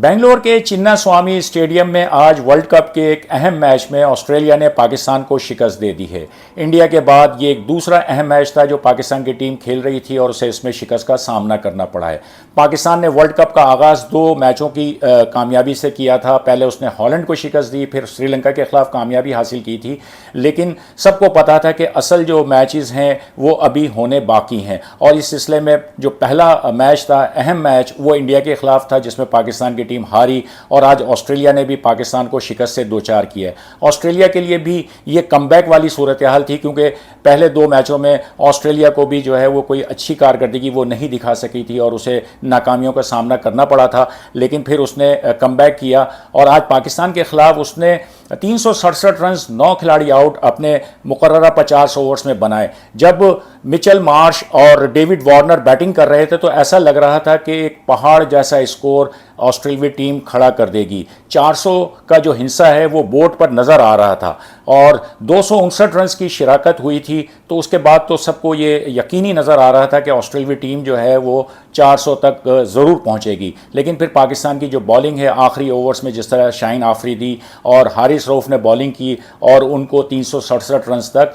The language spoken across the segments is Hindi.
बेंगलोर के चिन्ना स्वामी स्टेडियम में आज वर्ल्ड कप के एक अहम मैच में ऑस्ट्रेलिया ने पाकिस्तान को शिकस्त दे दी है। इंडिया के बाद ये एक दूसरा अहम मैच था जो पाकिस्तान की टीम खेल रही थी और उसे इसमें शिकस्त का सामना करना पड़ा है। पाकिस्तान ने वर्ल्ड कप का आगाज़ दो मैचों की कामयाबी से किया था। पहले उसने हॉलैंड को शिकस्त दी, फिर श्रीलंका के खिलाफ कामयाबी हासिल की थी, लेकिन सबको पता था कि असल जो मैचेस हैं वो अभी होने बाकी हैं। और इस सिलसिले में जो पहला मैच था, अहम मैच, वो इंडिया के खिलाफ था जिसमें पाकिस्तान की टीम हारी और आज ऑस्ट्रेलिया ने भी पाकिस्तान को शिकस्त से दो चार किया है। ऑस्ट्रेलिया के लिए भी ये कमबैक वाली सूरत हाल थी, क्योंकि पहले दो मैचों में ऑस्ट्रेलिया को भी जो है वो कोई अच्छी कारकर्दगी वो नहीं दिखा सकी थी और उसे नाकामियों का सामना करना पड़ा था, लेकिन फिर उसने कमबैक किया और आज पाकिस्तान के खिलाफ उसने 367 रन 9 खिलाड़ी आउट अपने मुकर्ररा 50 ओवर्स में बनाए। जब मिचेल मार्श और डेविड वार्नर बैटिंग कर रहे थे तो ऐसा लग रहा था कि एक पहाड़ जैसा स्कोर ऑस्ट्रेलियाई टीम खड़ा कर देगी। 400 का जो हिस्सा है वो बोर्ड पर नज़र आ रहा था और 259 रन की शिराकत हुई थी, तो उसके बाद तो सबको ये यकीनी नज़र आ रहा था कि ऑस्ट्रेलियाई टीम जो है वो 400 तक ज़रूर पहुंचेगी। लेकिन फिर पाकिस्तान की जो बॉलिंग है आखिरी ओवर्स में, जिस तरह शाहीन आफरीदी और हारिस रऊफ ने बॉलिंग की और उनको 367 रन तक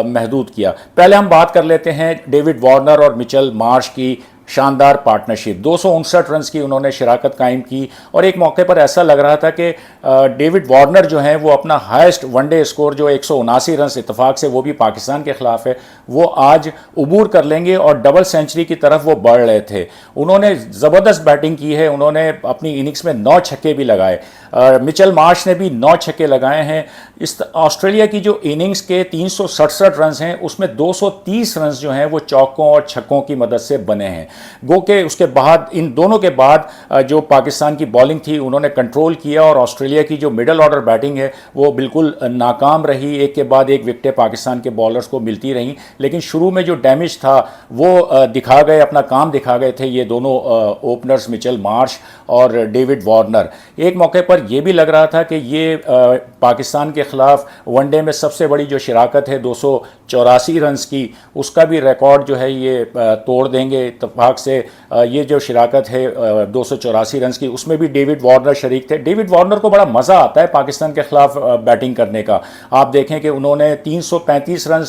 महदूद किया। पहले हम बात कर लेते हैं डेविड वार्नर और मिचेल मार्श की शानदार पार्टनरशिप। 259 रन की उन्होंने शराकत कायम की और एक मौके पर ऐसा लग रहा था कि डेविड वार्नर जो हैं वो अपना हाईएस्ट वनडे स्कोर जो 179 रन इत्तेफाक से वो भी पाकिस्तान के खिलाफ है, वो आज उबूर कर लेंगे और डबल सेंचुरी की तरफ वो बढ़ रहे थे। उन्होंने ज़बरदस्त बैटिंग की है, उन्होंने अपनी इनिंग्स में 9 छक्के भी लगाए। मिचेल मार्श ने भी 9 छक्के लगाए हैं। इस ऑस्ट्रेलिया की जो इनिंग्स के 367 रन हैं उसमें 230 रन जो हैं वो चौकों और छक्कों की मदद से बने हैं। गो के उसके बाद, इन दोनों के बाद जो पाकिस्तान की बॉलिंग थी उन्होंने कंट्रोल किया और ऑस्ट्रेलिया की जो मिडल ऑर्डर बैटिंग है वो बिल्कुल नाकाम रही। एक के बाद एक विकेटें पाकिस्तान के बॉलर्स को मिलती रहीं, लेकिन शुरू में जो डैमेज था वो दिखा गए, अपना काम दिखा गए थे ये दोनों ओपनर्स मिचेल मार्श और डेविड वार्नर। एक मौके पर यह भी लग रहा था कि ये पाकिस्तान के खिलाफ वनडे में सबसे बड़ी जो शिराकत है 284 रन की, उसका भी रिकॉर्ड जो है ये तोड़ देंगे इत्तेफाक से। ये जो शिराकत है 284 रन की, उसमें भी डेविड वार्नर शरीक थे। डेविड वार्नर को बड़ा मज़ा आता है पाकिस्तान के खिलाफ बैटिंग करने का। आप देखें कि उन्होंने 335 रन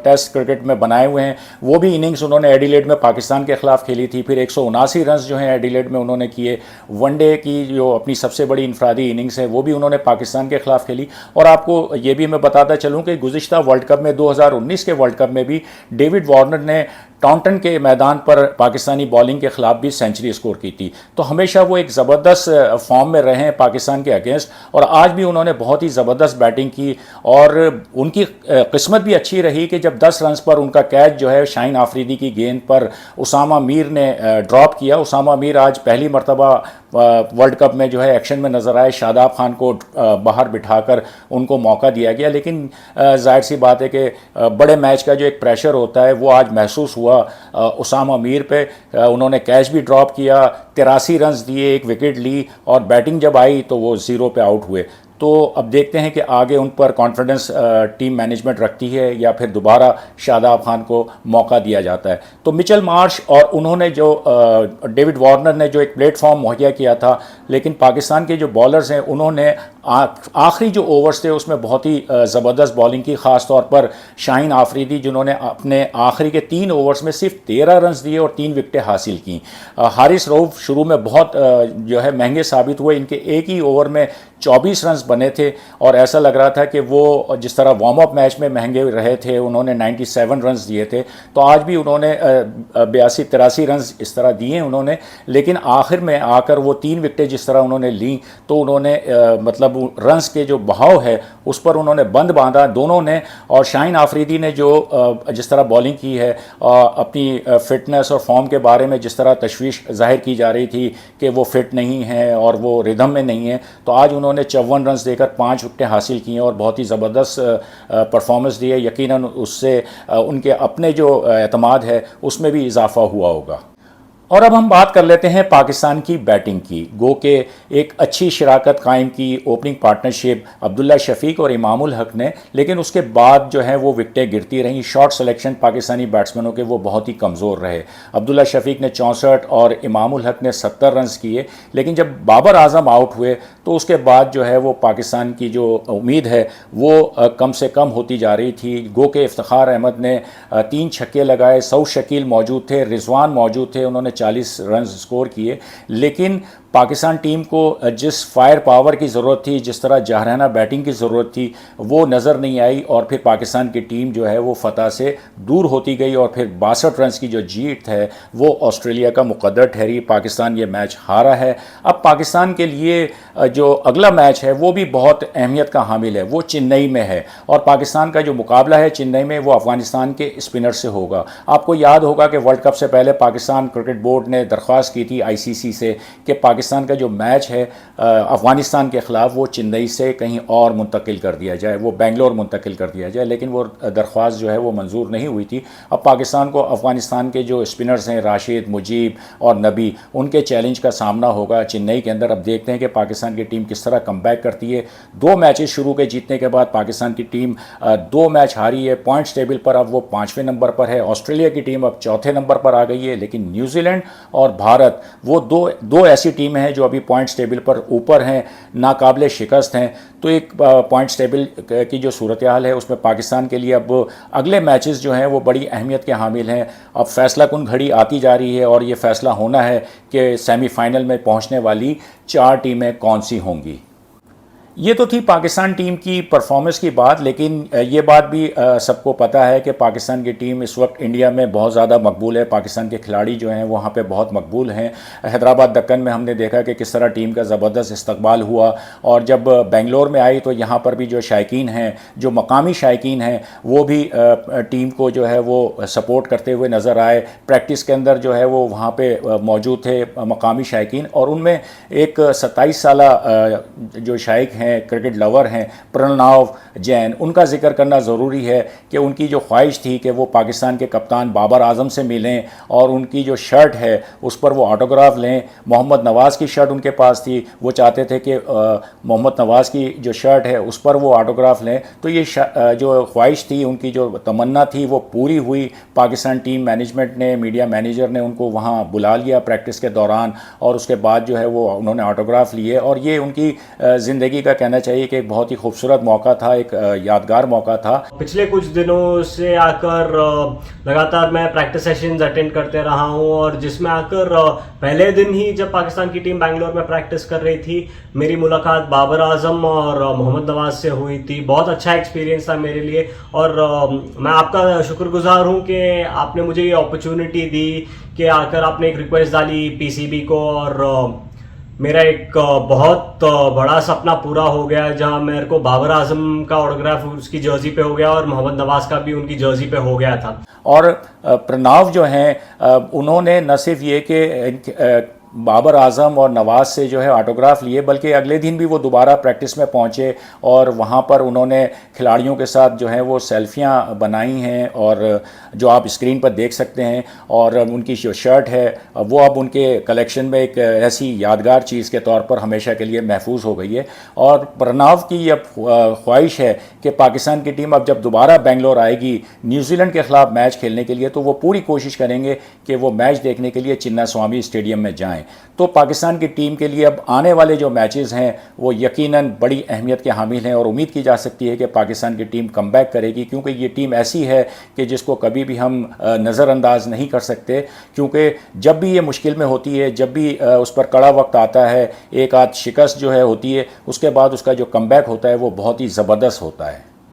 टेस्ट क्रिकेट में बनाए हुए हैं। वो भी इनिंग्स उन्होंने एडिलेड में पाकिस्तान के खिलाफ खेली थी, फिर 179 रन जो हैं एडिलेड में उन्होंने किए। वनडे की जो अपनी सबसे बड़ी इनफरादी इनिंग्स है वो भी उन्होंने पाकिस्तान के खिलाफ खेली। और आपको ये भी मैं बताता चलूँ कि गुज़िश्ता वर्ल्ड कप में, 2019 के वर्ल्ड कप में भी डेविड वार्नर ने टाउंटन के मैदान पर पाकिस्तानी बॉलिंग के खिलाफ भी सेंचुरी स्कोर की थी। तो हमेशा वो एक ज़बरदस्त फॉर्म में रहे हैं पाकिस्तान के अगेंस्ट, और आज भी उन्होंने बहुत ही ज़बरदस्त बैटिंग की। और उनकी किस्मत भी अच्छी रही कि जब 10 रन पर उनका कैच जो है शाहीन आफरीदी की गेंद पर उसामा मीर ने ड्रॉप किया। उसामा मीर आज पहली मरतबा वर्ल्ड कप में जो है एक्शन में नज़र आए। शादाब खान को बाहर बिठाकर उनको मौका दिया गया, लेकिन जाहिर सी बात है कि बड़े मैच का जो एक प्रेशर होता है वो आज महसूस हुआ उसामा मीर पे। उन्होंने कैच भी ड्रॉप किया, 83 रन दिए, एक विकेट ली और बैटिंग जब आई तो वो 0 पे आउट हुए। तो अब देखते हैं कि आगे उन पर कॉन्फिडेंस टीम मैनेजमेंट रखती है या फिर दोबारा शादाब खान को मौका दिया जाता है। तो मिचेल मार्श और उन्होंने जो डेविड वार्नर ने जो एक प्लेटफॉर्म मुहैया किया था, लेकिन पाकिस्तान के जो बॉलर्स हैं उन्होंने आखिरी जो ओवर्स थे उसमें बहुत ही ज़बरदस्त बॉलिंग की। ख़ास तौर पर शाहीन आफरीदी जिन्होंने अपने आखिरी के 3 ओवर्स में सिर्फ 13 रन दिए और 3 विकेटें हासिल की। हारिस रऊफ शुरू में बहुत जो है महंगे साबित हुए। इनके एक ही ओवर में 24 रन बने थे और ऐसा लग रहा था कि वो जिस तरह वार्म अप मैच में महंगे रहे थे, उन्होंने 97 रन दिए थे, तो आज भी उन्होंने 82-83 रन इस तरह दिए उन्होंने। लेकिन आखिर में आकर वो 3 विकेटें जिस तरह उन्होंने ली तो उन्होंने मतलब रन्स के जो बहाव है उस पर उन्होंने बंद बांधा दोनों ने। और शाहीन आफरीदी ने जो जिस तरह बॉलिंग की है, अपनी फिटनेस और फॉर्म के बारे में जिस तरह तशवीश जाहिर की जा रही थी कि वो फिट नहीं है और वो रिदम में नहीं है, तो आज उन्होंने 54 रन देकर 5 विकेटें हासिल की हैं और बहुत ही ज़बरदस्त परफॉर्मेंस दी है। यकीनन उससे उनके अपने जो एतमाद है उसमें भी इजाफा हुआ होगा। और अब हम बात कर लेते हैं पाकिस्तान की बैटिंग की। गो के एक अच्छी शराकत कायम की ओपनिंग पार्टनरशिप अब्दुल्ला शफीक और इमामुल हक ने, लेकिन उसके बाद जो है वो विकटें गिरती रहीं। शॉट सिलेक्शन पाकिस्तानी बैट्समैनों के वो बहुत ही कमज़ोर रहे। अब्दुल्ला शफीक ने 64 और इमामुल हक ने 70 रन किए, लेकिन जब बाबर आजम आउट हुए तो उसके बाद जो है वो पाकिस्तान की जो उम्मीद है वो कम से कम होती जा रही थी। गो के इफ्तिखार अहमद ने 3 छक्के लगाए, सऊद शकील मौजूद थे, रिजवान मौजूद थे, उन्होंने 40 रन स्कोर किए, लेकिन पाकिस्तान टीम को जिस फायर पावर की ज़रूरत थी, जिस तरह जाहराना बैटिंग की ज़रूरत थी, वो नज़र नहीं आई और फिर पाकिस्तान की टीम जो है वो फतह से दूर होती गई और फिर 62 रन की जो जीत है वो ऑस्ट्रेलिया का मुकद्दर ठहरी। पाकिस्तान ये मैच हारा है। अब पाकिस्तान के लिए जो अगला मैच है वो भी बहुत अहमियत का हामिल है, वो चेन्नई में है और पाकिस्तान का जो मुकाबला है चेन्नई में वो अफगानिस्तान के स्पिनर से होगा। आपको याद होगा कि वर्ल्ड कप से पहले पाकिस्तान क्रिकेट बोर्ड ने दरख्वास्त की थी आईसीसी से कि पाकिस्तान का जो मैच है अफगानिस्तान के ख़िलाफ़ वो चेन्नई से कहीं और मुंतकिल कर दिया जाए, वो बेंगलोर मुंतकिल कर दिया जाए, लेकिन वो दरख्वास्त जो है वो मंजूर नहीं हुई थी। अब पाकिस्तान को अफगानिस्तान के जो स्पिनर्स हैं राशिद, मुजीब और नबी, उनके चैलेंज का सामना होगा चेन्नई के अंदर। अब देखते हैं कि पाकिस्तान की टीम किस तरह कमबैक करती है। 2 मैचेस शुरू के जीतने के बाद पाकिस्तान की टीम 2 मैच हारी है। पॉइंट्स टेबल पर अब वो 5वें नंबर पर है। ऑस्ट्रेलिया की टीम अब 4थे नंबर पर आ गई है, लेकिन न्यूजीलैंड और भारत वो दो ऐसी टीमें हैं जो अभी पॉइंट्स टेबल पर ऊपर हैं, नाकाबिले शिकस्त हैं। तो एक पॉइंट्स टेबल की जो सूरत हाल है उसमें पाकिस्तान के लिए अब अगले मैचेस जो हैं वो बड़ी अहमियत के हामिल हैं। अब फैसला कुन घड़ी आती जा रही है और ये फैसला होना है कि सेमीफाइनल में पहुंचने वाली 4 टीमें कौन सी होंगी। ये तो थी पाकिस्तान टीम की परफॉर्मेंस की बात, लेकिन ये बात भी सबको पता है कि पाकिस्तान की टीम इस वक्त इंडिया में बहुत ज़्यादा मकबूल है। पाकिस्तान के खिलाड़ी जो हैं वहाँ पे बहुत मकबूल हैं। हैदराबाद दक्कन में हमने देखा कि किस तरह टीम का ज़बरदस्त इस्तकबाल हुआ और जब बेंगलोर में आई तो यहाँ पर भी जो शायकीन हैं, जो मकामी शायकीन हैं, वो भी टीम को जो है वो सपोर्ट करते हुए नज़र आए। प्रैक्टिस के अंदर जो है वो वहाँ पर मौजूद थे मकामी शायकीन और उनमें एक 27 साला जो शायक हैं, क्रिकेट लवर हैं, प्रणव जैन, उनका जिक्र करना ज़रूरी है कि उनकी जो ख्वाहिश थी कि वो पाकिस्तान के कप्तान बाबर आजम से मिलें और उनकी जो शर्ट है उस पर वो ऑटोग्राफ लें। मोहम्मद नवाज़ की शर्ट उनके पास थी, वो चाहते थे कि मोहम्मद नवाज़ की जो शर्ट है उस पर वो ऑटोग्राफ लें। तो ये जो ख्वाहिश थी, उनकी जो तमन्ना थी वो पूरी हुई। पाकिस्तान टीम मैनेजमेंट ने, मीडिया मैनेजर ने उनको वहाँ बुला लिया प्रैक्टिस के दौरान और उसके बाद जो है वो उन्होंने ऑटोग्राफ लिए और ये उनकी ज़िंदगी का कहना चाहिए कि एक बहुत ही खूबसूरत मौका था, एक यादगार मौका था। पिछले कुछ दिनों से आकर लगातार मैं प्रैक्टिस सेशंस अटेंड करते रहा हूं और जिसमें आकर पहले दिन ही जब पाकिस्तान की टीम बेंगलोर में प्रैक्टिस कर रही थी, मेरी मुलाकात बाबर आजम और मोहम्मद नवाज से हुई थी। बहुत अच्छा एक्सपीरियंस था मेरे लिए और मैं आपका शुक्रगुजार हूं कि आपने मुझे ये अपॉर्चुनिटी दी कि आकर आपने एक रिक्वेस्ट डाली पीसीबी को और मेरा एक बहुत बड़ा सपना पूरा हो गया, जहां मेरे को बाबर आजम का ऑटोग्राफ उसकी जर्सी पे हो गया और मोहम्मद नवाज का भी उनकी जर्सी पे हो गया था। और प्रणव जो हैं उन्होंने न सिर्फ ये कि बाबर आजम और नवाज़ से जो है ऑटोग्राफ लिए, बल्कि अगले दिन भी वो दोबारा प्रैक्टिस में पहुँचे और वहाँ पर उन्होंने खिलाड़ियों के साथ जो है वो सेल्फियाँ बनाई हैं और जो आप स्क्रीन पर देख सकते हैं। और उनकी जो शर्ट है वो अब उनके कलेक्शन में एक ऐसी यादगार चीज़ के तौर पर हमेशा के लिए महफूज हो गई है। और प्रणव की अब ख्वाहिश है कि पाकिस्तान की टीम अब जब दोबारा बेंगलोर आएगी न्यूजीलैंड के ख़िलाफ़ मैच खेलने के लिए, तो वो पूरी कोशिश करेंगे कि वो मैच देखने के लिए चिन्नास्वामी स्टेडियम में जाएँ। तो पाकिस्तान की टीम के लिए अब आने वाले जो मैचेस हैं वो यकीनन बड़ी अहमियत के हामिल हैं और उम्मीद की जा सकती है कि पाकिस्तान की टीम कमबैक करेगी, क्योंकि ये टीम ऐसी है कि जिसको कभी भी हम नज़रअंदाज नहीं कर सकते। क्योंकि जब भी ये मुश्किल में होती है, जब भी उस पर कड़ा वक्त आता है, एक आध शिकस्त जो है होती है, उसके बाद उसका जो कमबैक होता है वो बहुत ही ज़बरदस्त होता है।